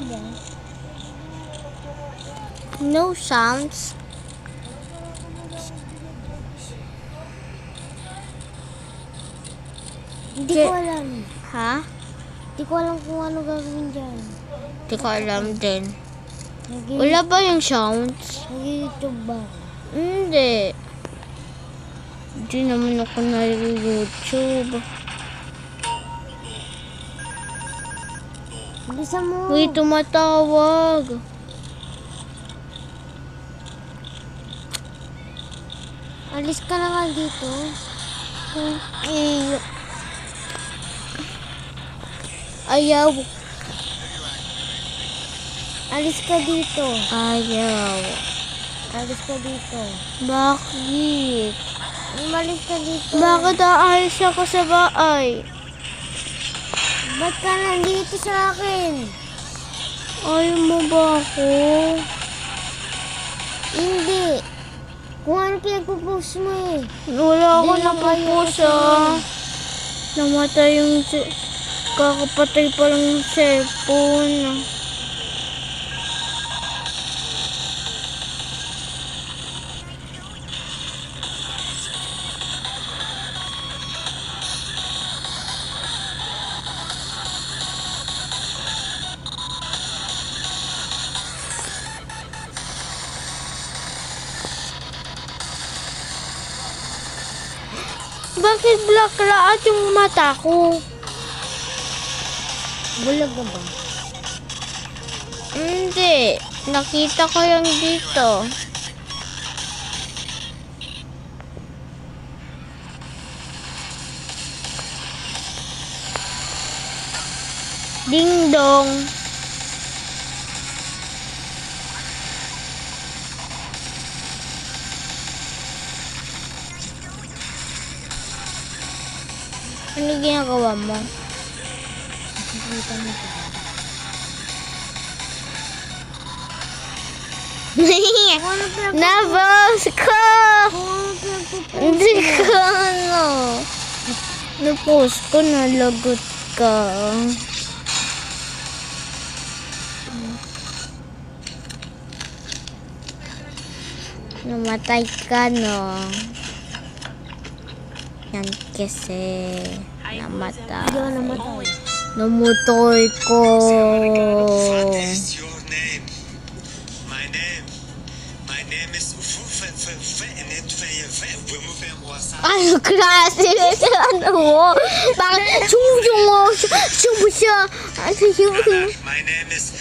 dyan? No sounds. Hindi ko alam. Ha? Hindi ko alam kung ano gagawin dyan. Di ko alam din. Wala ba yung sounds? Nag-YouTube ba? Hindi. Hindi naman ako nag-YouTube. Bisa mo. Uy, tumatawag. Alis ka na nga dito. Okay. Ayaw. Alis ka dito. Ayaw. Alis ka dito. Bakit? Umalis ka dito. Bakit aalis ako sa bahay? Ba't ka nandito sa akin? Ayaw mo ba ako? Hindi. Kung ano pinagpo-post mo eh. Wala ako Di lang napupusa. ayaw Namatay yung kakapatay pa lang yung cellphone. Bakit black lahat yung mata ko? Bulag ka ba? Hindi. Nakita ko yung dito. Ding dong. Ano ginagawa mo? Nakikita mo ito. Nabos ko! Kung ano pinagpo-post Hindi ko ano. Napost ko, nalagot ka. Namatay ka, no? Yan kasi namatay. Hindi ako namatay. Namutoy ko. What is your name? My name is Ano klase na siya? Ano mo? Bakit? Sumusyo mo. Sumusyo. My name is